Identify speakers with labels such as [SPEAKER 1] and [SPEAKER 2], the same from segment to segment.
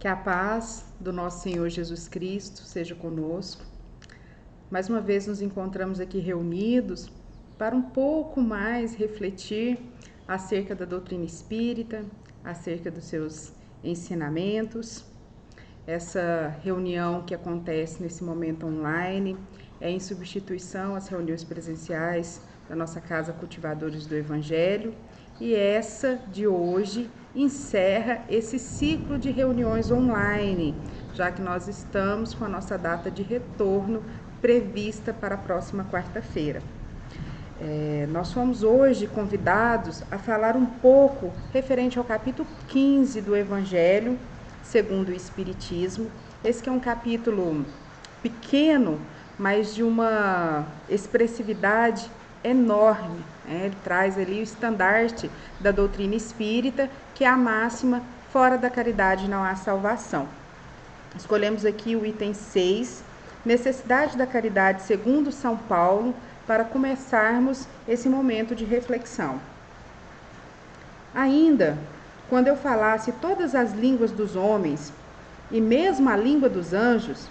[SPEAKER 1] Que a paz do nosso Senhor Jesus Cristo seja conosco. Mais uma vez nos encontramos aqui reunidos para um pouco mais refletir acerca da doutrina espírita, acerca dos seus ensinamentos. Essa reunião que acontece nesse momento online é em substituição às reuniões presenciais da nossa Casa Cultivadores do Evangelho, e essa de hoje encerra esse ciclo de reuniões online, já que nós estamos com a nossa data de retorno prevista para a próxima quarta-feira. Nós fomos hoje convidados a falar um pouco referente ao capítulo 15 do Evangelho segundo o Espiritismo. Esse que é um capítulo pequeno, mas de uma expressividade enorme. Ele traz ali o estandarte da doutrina espírita, que é a máxima: fora da caridade não há salvação. Escolhemos aqui o item 6, necessidade da caridade segundo São Paulo, para começarmos esse momento de reflexão. Ainda, quando eu falasse todas as línguas dos homens, e mesmo a língua dos anjos,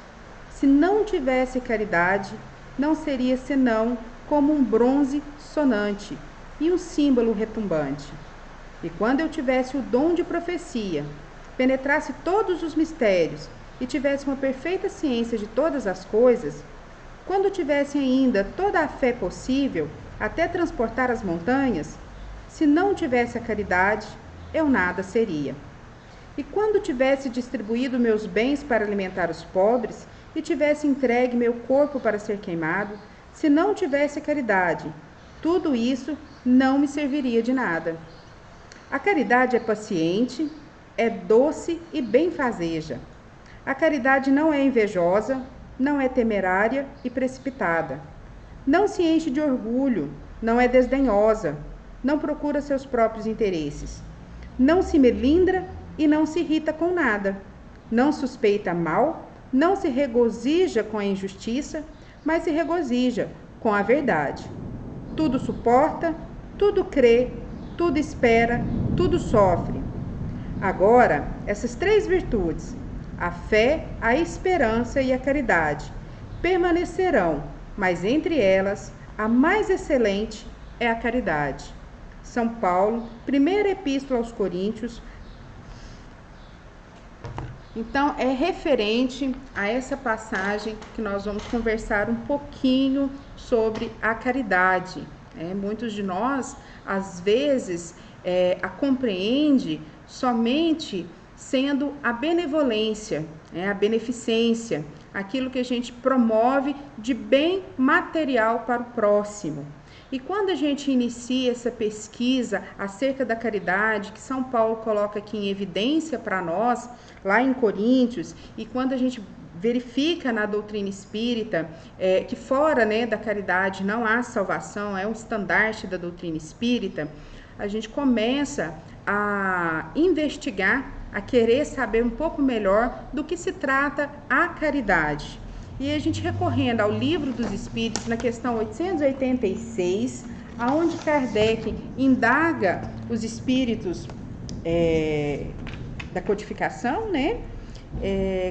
[SPEAKER 1] se não tivesse caridade, não seria senão como um bronze sonante e um símbolo retumbante. E quando eu tivesse o dom de profecia, penetrasse todos os mistérios e tivesse uma perfeita ciência de todas as coisas, quando tivesse ainda toda a fé possível, até transportar as montanhas, se não tivesse a caridade, eu nada seria. E quando tivesse distribuído meus bens para alimentar os pobres e tivesse entregue meu corpo para ser queimado, se não tivesse caridade, tudo isso não me serviria de nada. A caridade é paciente, é doce e benfazeja. A caridade não é invejosa, não é temerária e precipitada. Não se enche de orgulho, não é desdenhosa, não procura seus próprios interesses. Não se melindra e não se irrita com nada. Não suspeita mal, não se regozija com a injustiça, mas se regozija com a verdade. Tudo suporta, tudo crê, tudo espera, tudo sofre. Agora, essas três virtudes, a fé, a esperança e a caridade, permanecerão, mas entre elas, a mais excelente é a caridade. São Paulo, primeira epístola aos Coríntios. Então, é referente a essa passagem que nós vamos conversar um pouquinho sobre a caridade. Muitos de nós, às vezes, a compreende somente sendo a benevolência, a beneficência, aquilo que a gente promove de bem material para o próximo. E quando a gente inicia essa pesquisa acerca da caridade, que São Paulo coloca aqui em evidência para nós, lá em Coríntios, e quando a gente verifica na doutrina espírita que fora da caridade não há salvação, é um estandarte da doutrina espírita, a gente começa a investigar, a querer saber um pouco melhor do que se trata a caridade. E a gente recorrendo ao Livro dos Espíritos, na questão 886, aonde Kardec indaga os espíritos da codificação,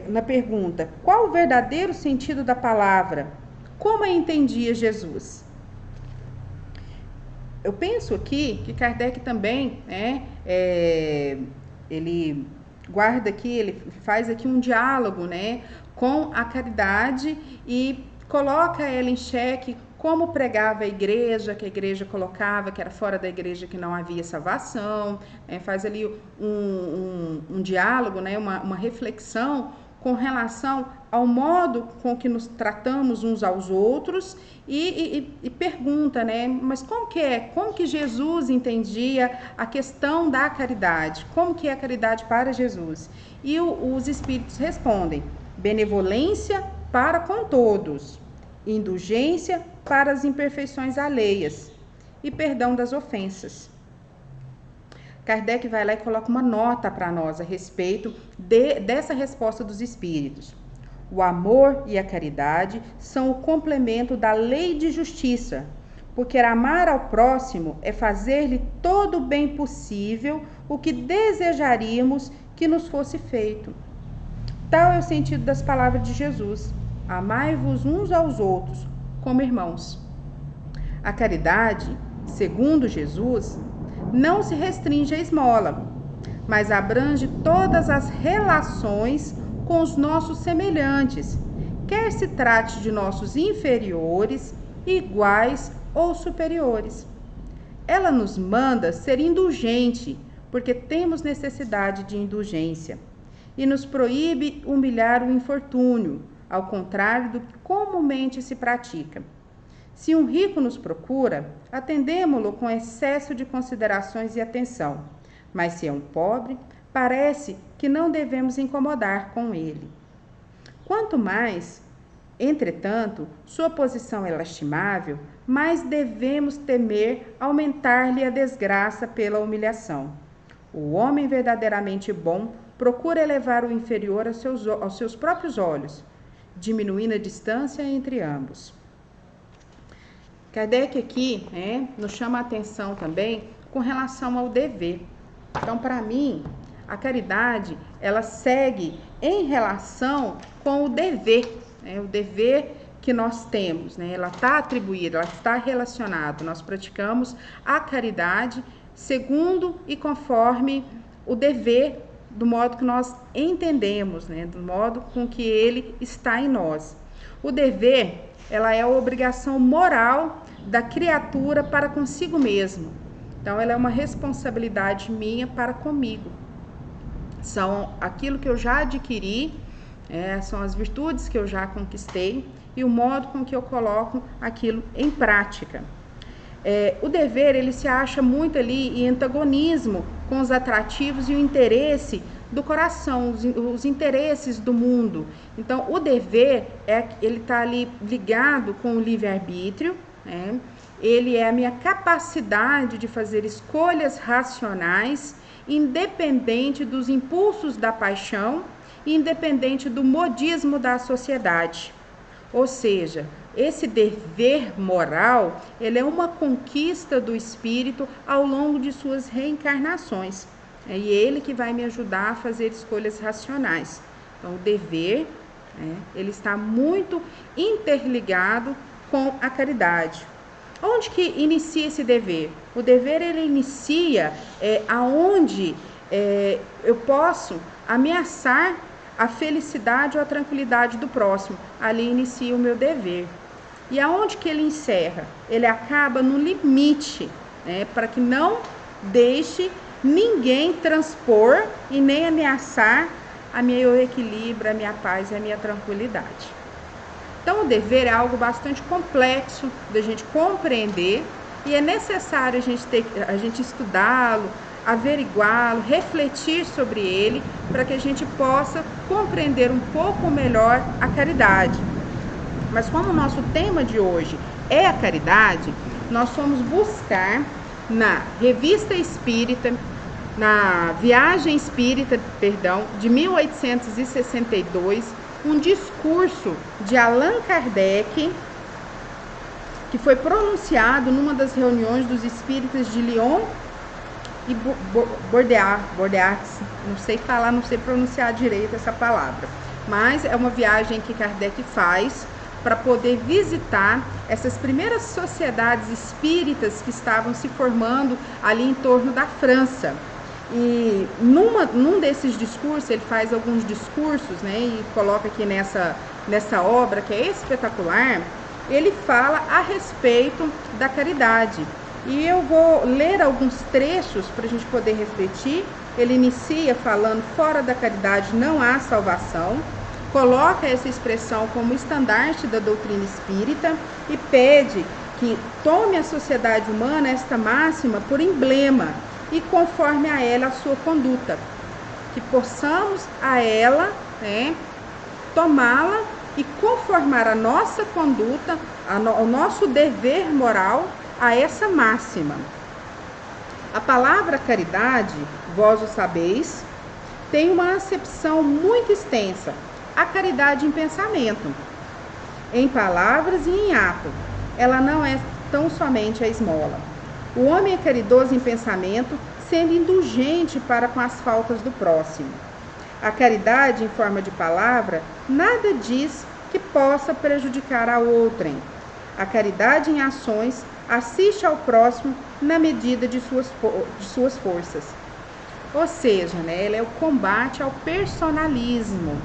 [SPEAKER 1] na pergunta: qual o verdadeiro sentido da palavra? Como a entendia Jesus? Eu penso aqui que Kardec também, ele guarda aqui, ele faz aqui um diálogo, com a caridade e coloca ela em xeque, como pregava a igreja, que a igreja colocava que era fora da igreja que não havia salvação, faz ali um diálogo, uma reflexão com relação ao modo com que nos tratamos uns aos outros e pergunta, mas como que Jesus entendia a questão da caridade? Como que é a caridade para Jesus? E os espíritos respondem: benevolência para com todos, indulgência para as imperfeições alheias e perdão das ofensas. Kardec vai lá e coloca uma nota para nós a respeito dessa resposta dos espíritos. O amor e a caridade são o complemento da lei de justiça, porque amar ao próximo é fazer-lhe todo o bem possível, o que desejaríamos que nos fosse feito. Tal é o sentido das palavras de Jesus: amai-vos uns aos outros como irmãos. A caridade, segundo Jesus, não se restringe à esmola, mas abrange todas as relações com os nossos semelhantes, quer se trate de nossos inferiores, iguais ou superiores. Ela nos manda ser indulgente, porque temos necessidade de indulgência, e nos proíbe humilhar o infortúnio, ao contrário do que comumente se pratica. Se um rico nos procura, atendemo-lo com excesso de considerações e atenção, mas se é um pobre, parece que não devemos incomodar com ele. Quanto mais, entretanto, sua posição é lastimável, mais devemos temer aumentar-lhe a desgraça pela humilhação. O homem verdadeiramente bom procura elevar o inferior aos seus próprios olhos, diminuindo a distância entre ambos. Kardec aqui nos chama a atenção também com relação ao dever. Então, para mim, a caridade, ela segue em relação com o dever, o dever que nós temos, ela está atribuída, ela está relacionada. Nós praticamos a caridade segundo e conforme o dever, do modo que nós entendemos, do modo com que ele está em nós. O dever, ela é a obrigação moral da criatura para consigo mesmo. Então, ela é uma responsabilidade minha para comigo. São aquilo que eu já adquiri, são as virtudes que eu já conquistei e o modo com que eu coloco aquilo em prática. O dever, ele se acha muito ali em antagonismo com os atrativos e o interesse do coração, os interesses do mundo. Então, o dever, ele está ali ligado com o livre-arbítrio, ele é a minha capacidade de fazer escolhas racionais, independente dos impulsos da paixão, independente do modismo da sociedade. Ou seja, esse dever moral, ele é uma conquista do espírito ao longo de suas reencarnações. E ele que vai me ajudar a fazer escolhas racionais. Então, o dever, ele está muito interligado com a caridade. Onde que inicia esse dever? O dever, ele inicia aonde eu posso ameaçar a felicidade ou a tranquilidade do próximo. Ali inicia o meu dever. E aonde que ele encerra? Ele acaba no limite, para que não deixe ninguém transpor e nem ameaçar meu equilíbrio, a minha paz e a minha tranquilidade. Então, o dever é algo bastante complexo da gente compreender e é necessário a gente estudá-lo, averiguá-lo, refletir sobre ele, para que a gente possa compreender um pouco melhor a caridade. Mas como o nosso tema de hoje é a caridade, nós fomos buscar na Revista Espírita, na Viagem Espírita, de 1862, um discurso de Allan Kardec, que foi pronunciado numa das reuniões dos espíritas de Lyon e Bordeaux, não sei pronunciar direito essa palavra, mas é uma viagem que Kardec faz para poder visitar essas primeiras sociedades espíritas que estavam se formando ali em torno da França. E num desses discursos, ele faz alguns discursos, e coloca aqui nessa obra, que é espetacular, ele fala a respeito da caridade. E eu vou ler alguns trechos para a gente poder refletir. Ele inicia falando: fora da caridade não há salvação. Coloca essa expressão como estandarte da doutrina espírita e pede que tome a sociedade humana esta máxima por emblema e conforme a ela a sua conduta, que possamos a ela tomá-la e conformar a nossa conduta, o nosso dever moral a essa máxima. A palavra caridade, vós o sabeis, tem uma acepção muito extensa. A caridade em pensamento, em palavras e em ato. Ela não é tão somente a esmola. O homem é caridoso em pensamento, sendo indulgente para com as faltas do próximo. A caridade, em forma de palavra, nada diz que possa prejudicar a outrem. A caridade em ações assiste ao próximo na medida de suas forças. Ou seja, né, ela é o combate ao personalismo.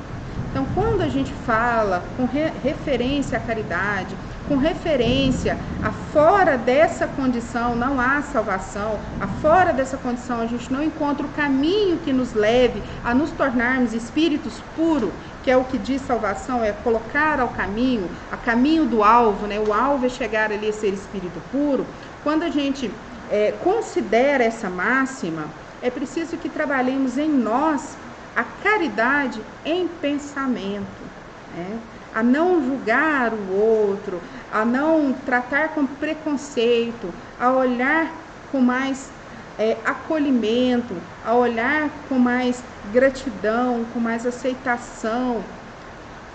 [SPEAKER 1] Então, quando a gente fala com referência à caridade, com referência a fora dessa condição não há salvação, a fora dessa condição a gente não encontra o caminho que nos leve a nos tornarmos espíritos puros, que é o que diz salvação, é colocar ao caminho, a caminho do alvo, né? O alvo é chegar ali a ser espírito puro. Quando a gente considera essa máxima, é preciso que trabalhemos em nós a caridade em pensamento, né? A não julgar o outro, a não tratar com preconceito, a olhar com mais acolhimento, a olhar com mais gratidão, com mais aceitação,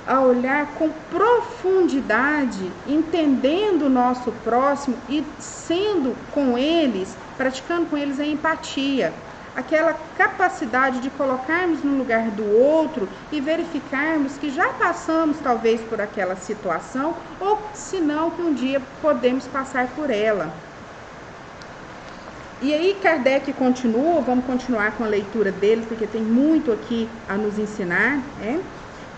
[SPEAKER 1] a olhar com profundidade, entendendo o nosso próximo e sendo com eles, praticando com eles a empatia. Aquela capacidade de colocarmos no lugar do outro e verificarmos que já passamos talvez por aquela situação ou se não que um dia podemos passar por ela. E aí Kardec continua, vamos continuar com a leitura dele, porque tem muito aqui a nos ensinar, né?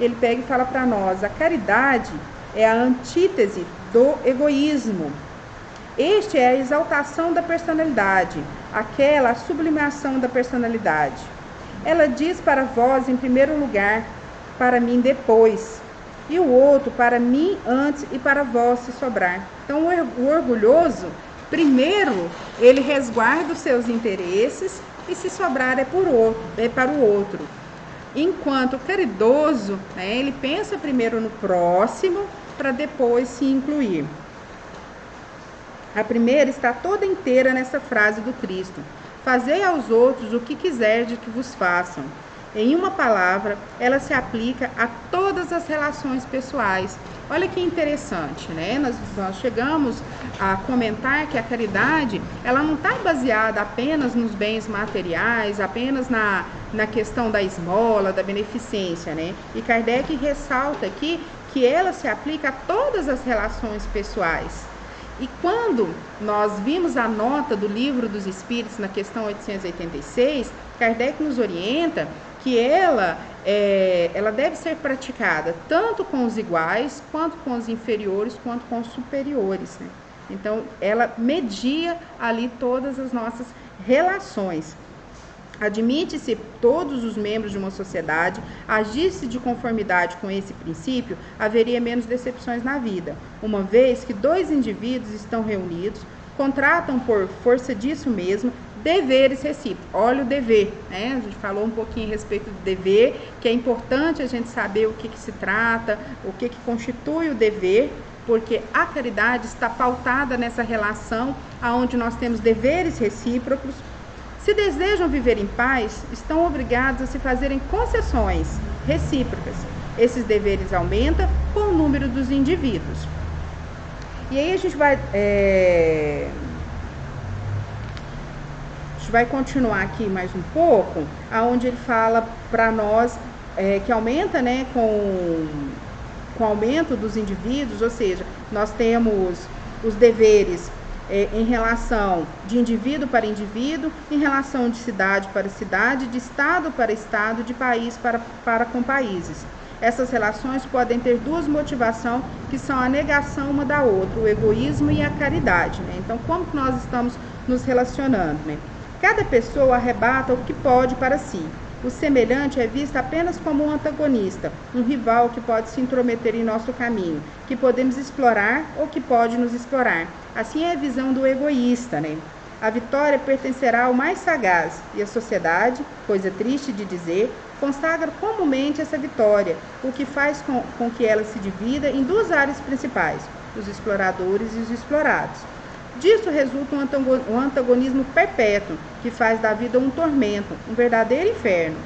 [SPEAKER 1] Ele pega e fala para nós, a caridade é a antítese do egoísmo. Este é a exaltação da personalidade, aquela a sublimação da personalidade. Ela diz para vós em primeiro lugar, para mim depois, e o outro para mim antes e para vós se sobrar. Então o orgulhoso, primeiro, ele resguarda os seus interesses e se sobrar é para o outro. Enquanto o caridoso, né, ele pensa primeiro no próximo para depois se incluir. A primeira está toda inteira nessa frase do Cristo. Fazei aos outros o que quiserdes que vos façam. Em uma palavra, ela se aplica a todas as relações pessoais. Olha que interessante, né? Nós chegamos a comentar que a caridade, ela não está baseada apenas nos bens materiais, apenas na questão da esmola, da beneficência, né? E Kardec ressalta aqui que ela se aplica a todas as relações pessoais. E quando nós vimos a nota do Livro dos Espíritos na questão 886, Kardec nos orienta que ela deve ser praticada tanto com os iguais, quanto com os inferiores, quanto com os superiores, né? Então, ela media ali todas as nossas relações. Admite-se todos os membros de uma sociedade, agisse de conformidade com esse princípio, haveria menos decepções na vida, uma vez que dois indivíduos estão reunidos, contratam por força disso mesmo, deveres recíprocos. Olha o dever, né? A gente falou um pouquinho a respeito do dever, que é importante a gente saber o que se trata, o que constitui o dever, porque a caridade está pautada nessa relação, onde nós temos deveres recíprocos. Se desejam viver em paz, estão obrigados a se fazerem concessões recíprocas. Esses deveres aumentam com o número dos indivíduos. E aí a gente vai continuar aqui mais um pouco, aonde ele fala para nós que aumenta, né, com o aumento dos indivíduos, ou seja, nós temos os deveres em relação de indivíduo para indivíduo, em relação de cidade para cidade, de estado para estado, de país para com países. Essas relações podem ter duas motivações, que são a negação uma da outra, o egoísmo e a caridade, né? Então, como que nós estamos nos relacionando, né? Cada pessoa arrebata o que pode para si. O semelhante é visto apenas como um antagonista, um rival que pode se intrometer em nosso caminho, que podemos explorar ou que pode nos explorar. Assim é a visão do egoísta, né? A vitória pertencerá ao mais sagaz, e a sociedade, coisa triste de dizer, consagra comumente essa vitória, o que faz com que ela se divida em duas áreas principais, os exploradores e os explorados. Disso resulta um antagonismo perpétuo, que faz da vida um tormento, um verdadeiro inferno.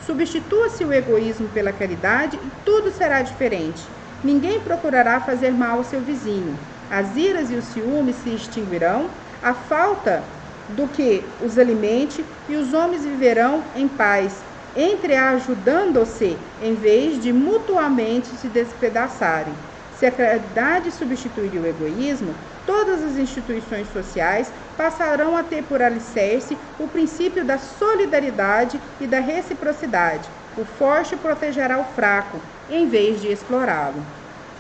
[SPEAKER 1] Substitua-se o egoísmo pela caridade e tudo será diferente. Ninguém procurará fazer mal ao seu vizinho. As iras e os ciúmes se extinguirão, a falta do que os alimente, e os homens viverão em paz, entreajudando-se, em vez de mutuamente se despedaçarem. Se a caridade substituir o egoísmo, todas as instituições sociais passarão a ter por alicerce o princípio da solidariedade e da reciprocidade. O forte protegerá o fraco, em vez de explorá-lo.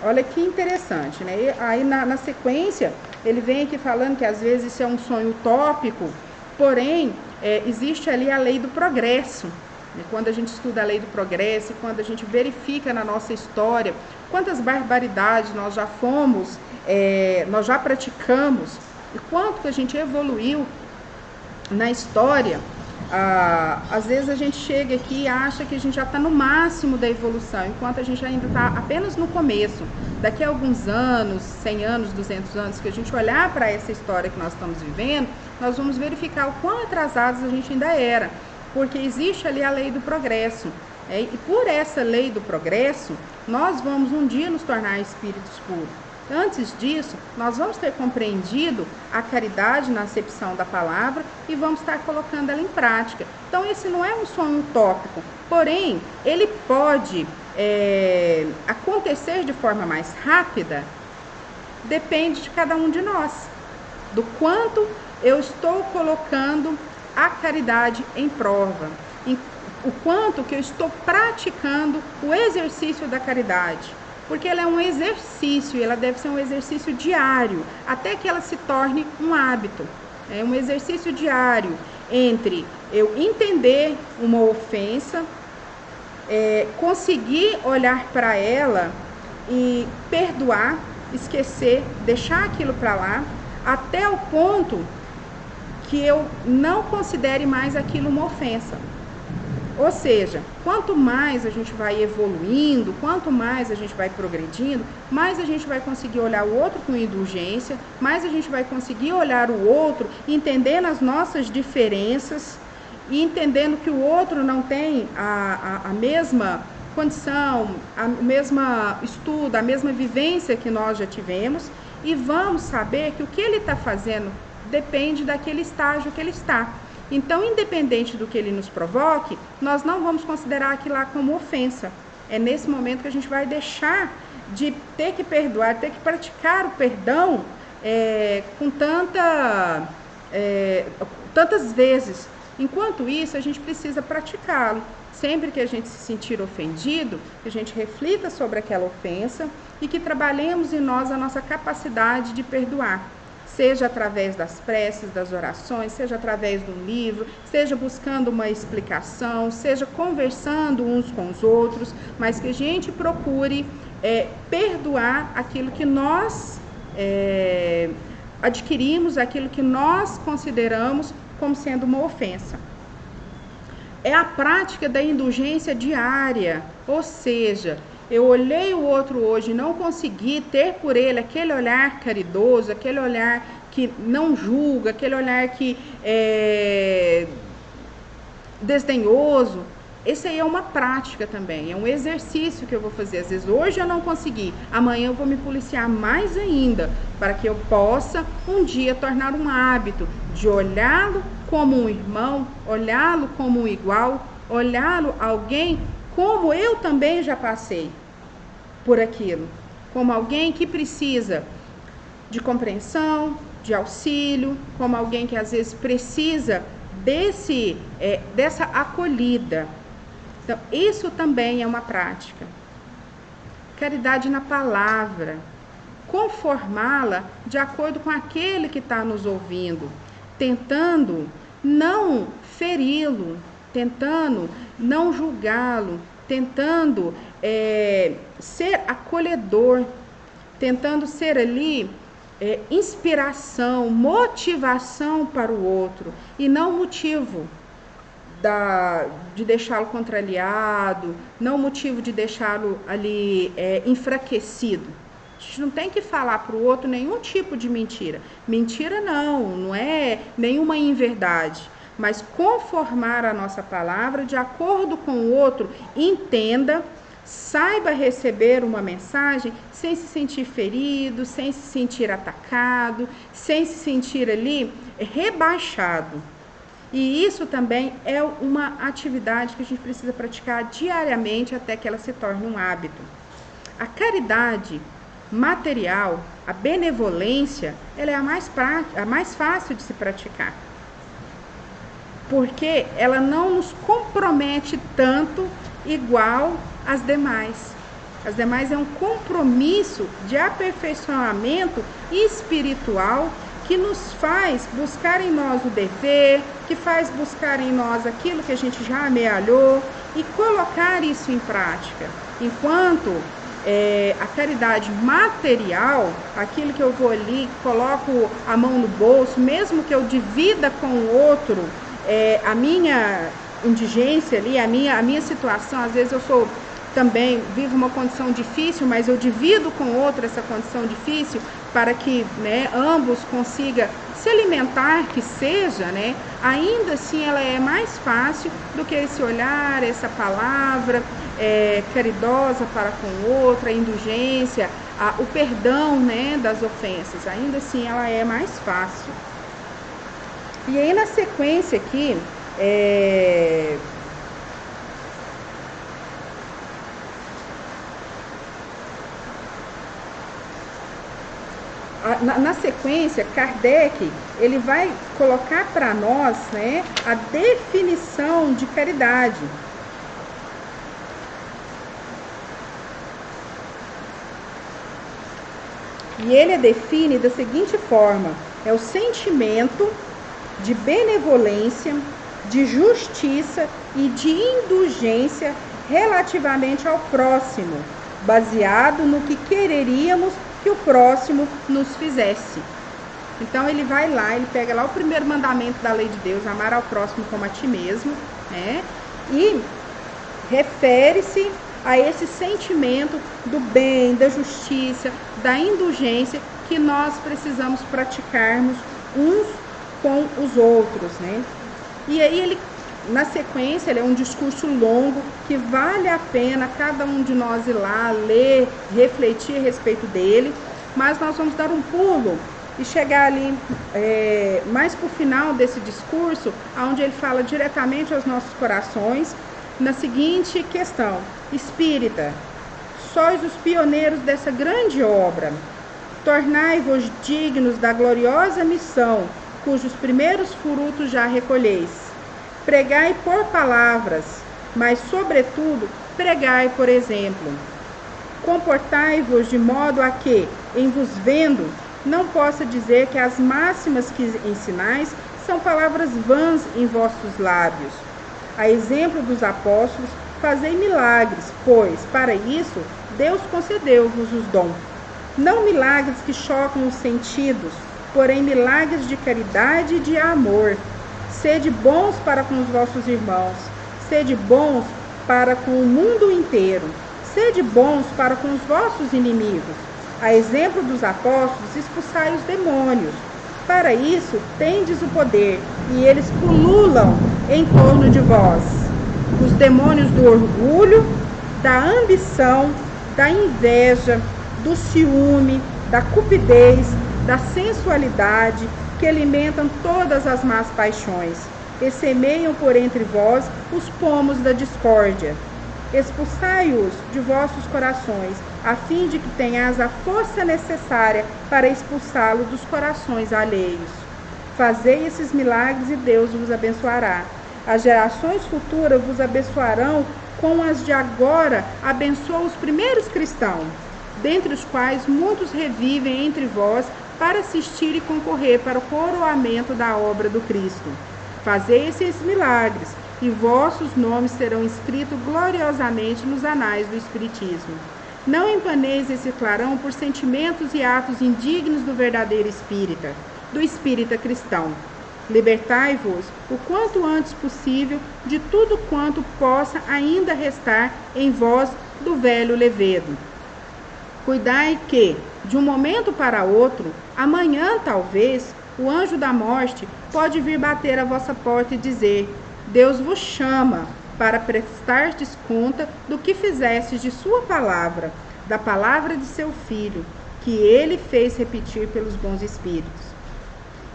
[SPEAKER 1] Olha que interessante, né? E aí na sequência, ele vem aqui falando que às vezes isso é um sonho utópico, porém, existe ali a lei do progresso. E quando a gente estuda a lei do progresso, quando a gente verifica na nossa história quantas barbaridades nós já fomos, nós já praticamos, e quanto que a gente evoluiu na história, às vezes a gente chega aqui e acha que a gente já está no máximo da evolução, enquanto a gente ainda está apenas no começo. Daqui a alguns anos, 100 anos, 200 anos, que a gente olhar para essa história que nós estamos vivendo, nós vamos verificar o quão atrasados a gente ainda era, porque existe ali a lei do progresso. E por essa lei do progresso, nós vamos um dia nos tornar espíritos puros. Antes disso, nós vamos ter compreendido a caridade na acepção da palavra e vamos estar colocando ela em prática. Então, esse não é um sonho utópico, porém, ele pode acontecer de forma mais rápida, depende de cada um de nós, do quanto eu estou colocando a caridade em prova, o quanto que eu estou praticando o exercício da caridade. Porque ela é um exercício, ela deve ser um exercício diário, até que ela se torne um hábito. É um exercício diário entre eu entender uma ofensa, conseguir olhar para ela e perdoar, esquecer, deixar aquilo para lá, até o ponto que eu não considere mais aquilo uma ofensa. Ou seja, quanto mais a gente vai evoluindo, quanto mais a gente vai progredindo, mais a gente vai conseguir olhar o outro com indulgência, mais a gente vai conseguir olhar o outro entendendo as nossas diferenças e entendendo que o outro não tem a mesma condição, o mesmo estudo, a mesma vivência que nós já tivemos, e vamos saber que o que ele está fazendo depende daquele estágio que ele está. Então, independente do que ele nos provoque, nós não vamos considerar aquilo lá como ofensa. É nesse momento que a gente vai deixar de ter que perdoar, ter que praticar o perdão com tantas vezes. Enquanto isso, a gente precisa praticá-lo. Sempre que a gente se sentir ofendido, que a gente reflita sobre aquela ofensa e que trabalhemos em nós a nossa capacidade de perdoar. Seja através das preces, das orações, seja através de um livro, seja buscando uma explicação, seja conversando uns com os outros, mas que a gente procure perdoar aquilo que nós adquirimos, aquilo que nós consideramos como sendo uma ofensa. É a prática da indulgência diária, ou seja, eu olhei o outro hoje e não consegui ter por ele aquele olhar caridoso, aquele olhar que não julga, aquele olhar que é desdenhoso. Esse aí é uma prática também, é um exercício que eu vou fazer. Às vezes hoje eu não consegui, amanhã eu vou me policiar mais ainda, para que eu possa um dia tornar um hábito de olhá-lo como um irmão, olhá-lo como um igual, olhá-lo alguém como eu também já passei por aquilo, como alguém que precisa de compreensão, de auxílio, como alguém que às vezes precisa dessa acolhida. Então, isso também é uma prática. Caridade na palavra, conformá-la de acordo com aquele que está nos ouvindo, tentando não feri-lo, tentando não julgá-lo, tentando ser acolhedor, tentando ser ali inspiração, motivação para o outro, e não motivo de deixá-lo contrariado, não motivo de deixá-lo ali enfraquecido. A gente não tem que falar para o outro nenhum tipo de mentira. Mentira não é nenhuma inverdade, mas conformar a nossa palavra de acordo com o outro, entenda, saiba receber uma mensagem sem se sentir ferido, sem se sentir atacado, sem se sentir ali rebaixado. E isso também é uma atividade que a gente precisa praticar diariamente até que ela se torne um hábito. A caridade material, a benevolência, ela é a mais fácil de se praticar. Porque ela não nos compromete tanto igual as demais. As demais é um compromisso de aperfeiçoamento espiritual que nos faz buscar em nós o dever, que faz buscar em nós aquilo que a gente já amealhou e colocar isso em prática. Enquanto a caridade material, aquilo que eu vou ali, coloco a mão no bolso, mesmo que eu divida com o outro a minha indigência ali, a minha situação, às vezes eu também vivo uma condição difícil, mas eu divido com o outro essa condição difícil para que, né, ambos consigam se alimentar, que seja, né, ainda assim ela é mais fácil do que esse olhar, essa palavra caridosa para com o outro, a indulgência, o perdão, né, das ofensas. Ainda assim ela é mais fácil. E aí na sequência aqui, na sequência, Kardec, ele vai colocar para nós, né, a definição de caridade. E ele a define da seguinte forma: é o sentimento de benevolência, de justiça e de indulgência relativamente ao próximo, baseado no que quereríamos que o próximo nos fizesse. Então ele vai lá, ele pega lá o primeiro mandamento da lei de Deus, amar ao próximo como a ti mesmo, né? E refere-se a esse sentimento do bem, da justiça, da indulgência que nós precisamos praticarmos uns com os outros, né? E aí ele, na sequência, ele é um discurso longo que vale a pena cada um de nós ir lá, ler, refletir a respeito dele, mas nós vamos dar um pulo e chegar ali mais para o final desse discurso, onde ele fala diretamente aos nossos corações, na seguinte questão: espírita, sois os pioneiros dessa grande obra, tornai-vos dignos da gloriosa missão, cujos primeiros frutos já recolheis. Pregai por palavras, mas, sobretudo, pregai por exemplo. Comportai-vos de modo a que, em vos vendo, não possa dizer que as máximas que ensinais são palavras vãs em vossos lábios. A exemplo dos apóstolos, fazei milagres, pois, para isso, Deus concedeu-vos os dons. Não milagres que chocam os sentidos, porém milagres de caridade e de amor. Sede bons para com os vossos irmãos, sede bons para com o mundo inteiro, sede bons para com os vossos inimigos. A exemplo dos apóstolos, expulsai os demônios. Para isso, tendes o poder, e eles pululam em torno de vós. Os demônios do orgulho, da ambição, da inveja, do ciúme, da cupidez, da sensualidade, que alimentam todas as más paixões, e semeiam por entre vós os pomos da discórdia. Expulsai-os de vossos corações, a fim de que tenhas a força necessária para expulsá-lo dos corações alheios. Fazei esses milagres e Deus vos abençoará. As gerações futuras vos abençoarão como as de agora abençoam os primeiros cristãos, dentre os quais muitos revivem entre vós para assistir e concorrer para o coroamento da obra do Cristo. Fazei esses milagres, e vossos nomes serão escritos gloriosamente nos anais do Espiritismo. Não empaneis esse clarão por sentimentos e atos indignos do verdadeiro espírita, do espírita cristão. Libertai-vos o quanto antes possível de tudo quanto possa ainda restar em vós do velho levedo. Cuidai que, de um momento para outro, amanhã talvez, o anjo da morte pode vir bater à vossa porta e dizer: Deus vos chama para prestardes conta do que fizestes de sua palavra, da palavra de seu filho, que ele fez repetir pelos bons espíritos.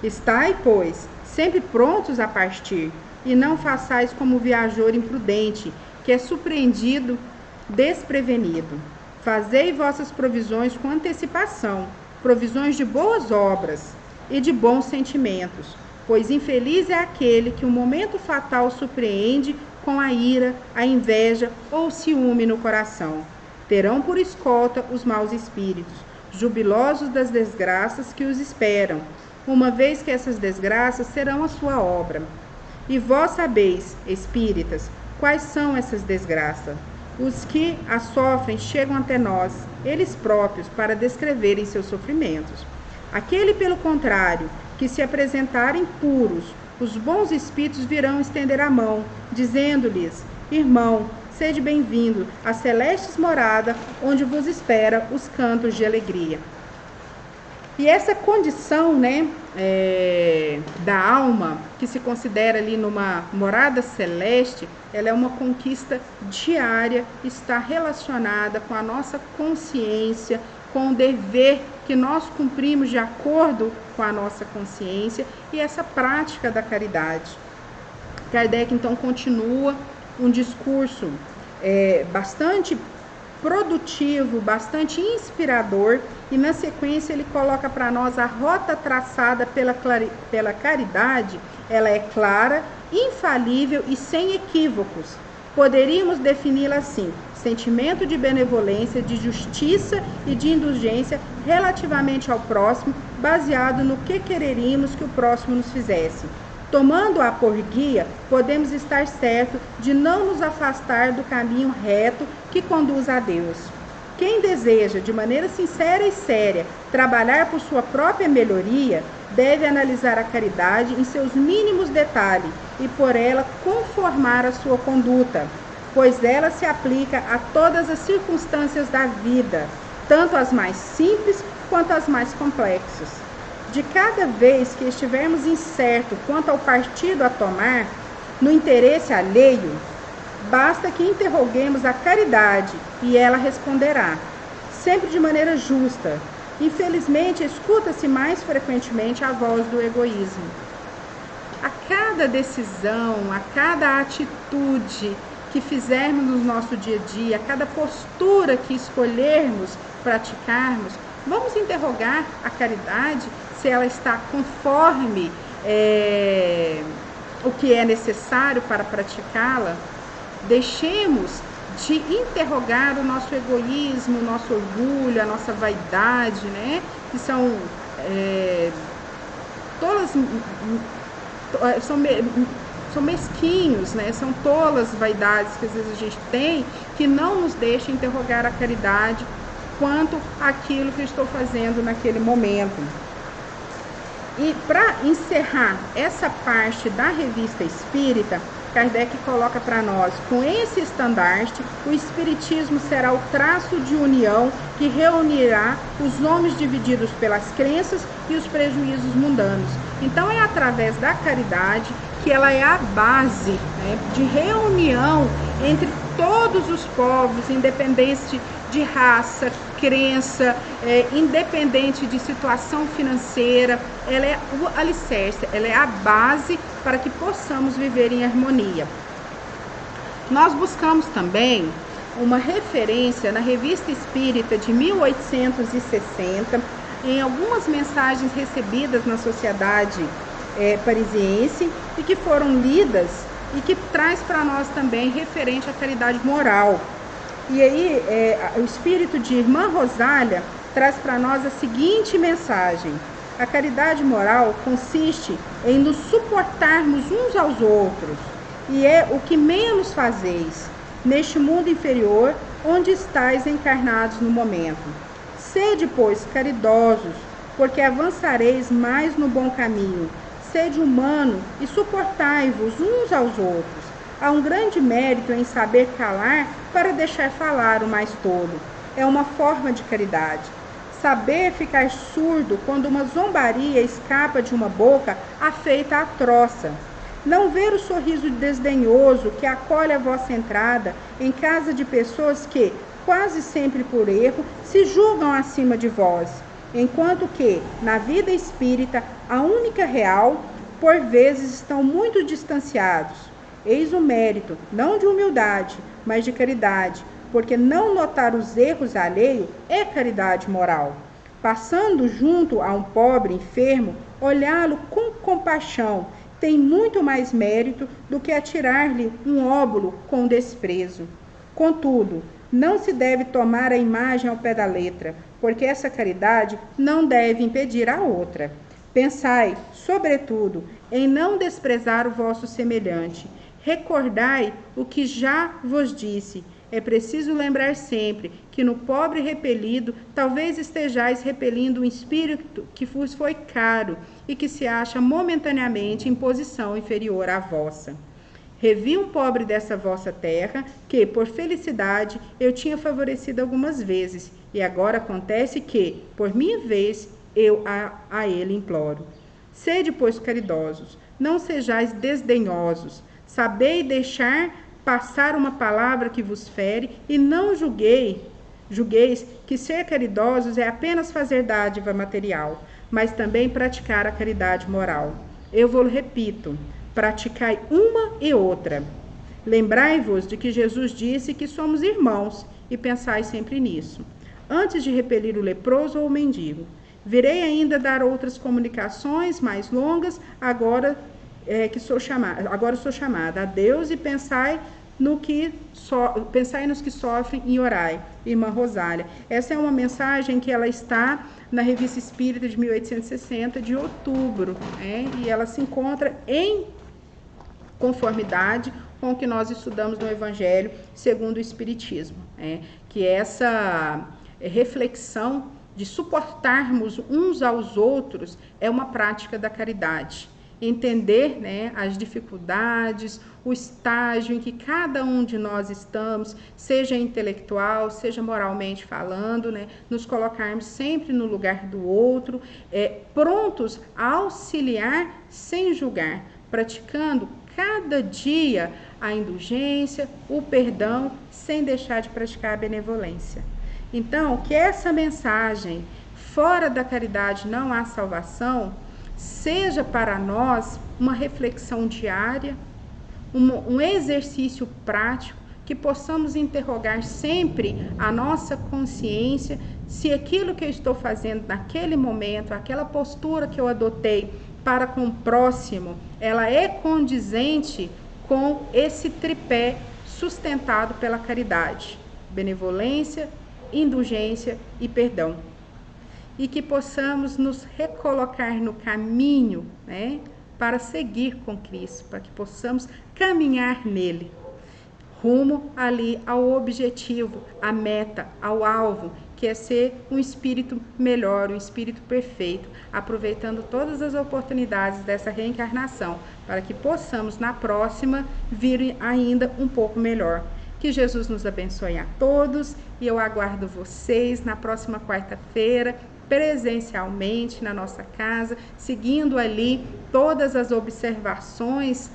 [SPEAKER 1] Estai, pois, sempre prontos a partir, e não façais como o viajor imprudente, que é surpreendido desprevenido. Fazei vossas provisões com antecipação, provisões de boas obras e de bons sentimentos, pois infeliz é aquele que o momento fatal surpreende com a ira, a inveja ou o ciúme no coração. Terão por escolta os maus espíritos, jubilosos das desgraças que os esperam, uma vez que essas desgraças serão a sua obra. E vós sabeis, espíritas, quais são essas desgraças? Os que a sofrem chegam até nós, eles próprios, para descreverem seus sofrimentos. Aquele, pelo contrário, que se apresentarem puros, os bons espíritos virão estender a mão, dizendo-lhes: irmão, sede bem-vindo à celestes morada, onde vos espera os cantos de alegria. E essa condição, da alma, que se considera ali numa morada celeste, ela é uma conquista diária, está relacionada com a nossa consciência, com o dever que nós cumprimos de acordo com a nossa consciência e essa prática da caridade. Kardec, então, continua um discurso bastante produtivo, bastante inspirador, e na sequência ele coloca para nós a rota traçada pela caridade. Ela é clara, infalível e sem equívocos. Poderíamos defini-la assim: sentimento de benevolência, de justiça e de indulgência relativamente ao próximo, baseado no que quereríamos que o próximo nos fizesse. Tomando-a por guia, podemos estar certos de não nos afastar do caminho reto que conduz a Deus. Quem deseja, de maneira sincera e séria, trabalhar por sua própria melhoria, deve analisar a caridade em seus mínimos detalhes e por ela conformar a sua conduta, pois ela se aplica a todas as circunstâncias da vida, tanto as mais simples quanto as mais complexas. De cada vez que estivermos incertos quanto ao partido a tomar, no interesse alheio, basta que interroguemos a caridade e ela responderá, sempre de maneira justa. Infelizmente, escuta-se mais frequentemente a voz do egoísmo. A cada decisão, a cada atitude que fizermos no nosso dia a dia, a cada postura que escolhermos praticarmos, vamos interrogar a caridade se ela está conforme o que é necessário para praticá-la. Deixemos de interrogar o nosso egoísmo, o nosso orgulho, a nossa vaidade, que são são mesquinhos, são tolas vaidades que às vezes a gente tem, que não nos deixam interrogar a caridade quanto àquilo que eu estou fazendo naquele momento. E para encerrar essa parte da Revista Espírita, Kardec coloca para nós: com esse estandarte, o Espiritismo será o traço de união que reunirá os homens divididos pelas crenças e os prejuízos mundanos. Então é através da caridade que ela é a base de reunião entre todos os povos, independente de raça, crença, independente de situação financeira. Ela é o alicerce, ela é a base para que possamos viver em harmonia. Nós buscamos também uma referência na Revista Espírita de 1860, em algumas mensagens recebidas na sociedade parisiense e que foram lidas, e que traz para nós também referente à caridade moral. E aí, o espírito de Irmã Rosália traz para nós a seguinte mensagem: a caridade moral consiste em nos suportarmos uns aos outros, e é o que menos fazeis neste mundo inferior, onde estáis encarnados no momento. Sede, pois, caridosos, porque avançareis mais no bom caminho. Sede humano e suportai-vos uns aos outros. Há um grande mérito em saber calar para deixar falar o mais tolo. É uma forma de caridade. Saber ficar surdo quando uma zombaria escapa de uma boca afeita a troça. Não ver o sorriso desdenhoso que acolhe a vossa entrada em casa de pessoas que, quase sempre por erro, se julgam acima de vós. Enquanto que, na vida espírita, a única real por vezes estão muito distanciados. Eis o mérito, não de humildade, mas de caridade, porque não notar os erros alheios é caridade moral. Passando junto a um pobre enfermo, olhá-lo com compaixão tem muito mais mérito do que atirar-lhe um óbolo com desprezo. Contudo, não se deve tomar a imagem ao pé da letra, porque essa caridade não deve impedir a outra. Pensai, sobretudo, em não desprezar o vosso semelhante. Recordai o que já vos disse. É preciso lembrar sempre que no pobre repelido, talvez estejais repelindo um espírito que vos foi caro e que se acha momentaneamente em posição inferior à vossa. Revi um pobre dessa vossa terra, que, por felicidade, eu tinha favorecido algumas vezes, e agora acontece que, por minha vez, eu a ele imploro. Sede, pois, caridosos, não sejais desdenhosos, sabei deixar passar uma palavra que vos fere, e não julgueis que ser caridosos é apenas fazer dádiva material, mas também praticar a caridade moral. Eu vos repito, praticai uma e outra. Lembrai-vos de que Jesus disse que somos irmãos, e pensai sempre nisso, antes de repelir o leproso ou o mendigo. Virei ainda dar outras comunicações mais longas, agora sou chamada. Adeus e pensai nos que sofrem e orai. Irmã Rosália. Essa é uma mensagem que ela está na Revista Espírita de 1860, de outubro, e ela se encontra em conformidade com o que nós estudamos no Evangelho segundo o Espiritismo, que essa reflexão de suportarmos uns aos outros é uma prática da caridade. Entender as dificuldades, o estágio em que cada um de nós estamos, seja intelectual, seja moralmente falando, nos colocarmos sempre no lugar do outro, prontos a auxiliar sem julgar, praticando cada dia a indulgência, o perdão, sem deixar de praticar a benevolência. Então, que essa mensagem, fora da caridade não há salvação, seja para nós uma reflexão diária, um exercício prático, que possamos interrogar sempre a nossa consciência, se aquilo que eu estou fazendo naquele momento, aquela postura que eu adotei para com o próximo, ela é condizente com esse tripé sustentado pela caridade, benevolência, indulgência e perdão. E que possamos nos recolocar no caminho, para seguir com Cristo, para que possamos caminhar nele, rumo ali ao objetivo, à meta, ao alvo, que é ser um espírito melhor, um espírito perfeito, aproveitando todas as oportunidades dessa reencarnação, para que possamos na próxima vir ainda um pouco melhor. Que Jesus nos abençoe a todos e eu aguardo vocês na próxima quarta-feira, presencialmente na nossa casa, seguindo ali todas as observações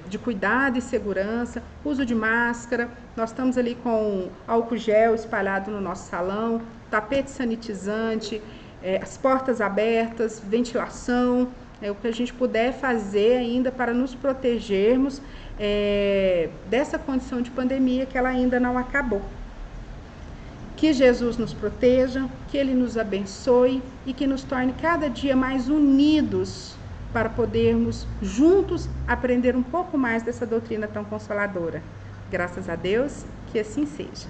[SPEAKER 1] de cuidado e segurança, uso de máscara. Nós estamos ali com álcool gel espalhado no nosso salão, tapete sanitizante, as portas abertas, ventilação, o que a gente puder fazer ainda para nos protegermos dessa condição de pandemia que ela ainda não acabou. Que Jesus nos proteja, que Ele nos abençoe e que nos torne cada dia mais unidos para podermos juntos aprender um pouco mais dessa doutrina tão consoladora. Graças a Deus, que assim seja.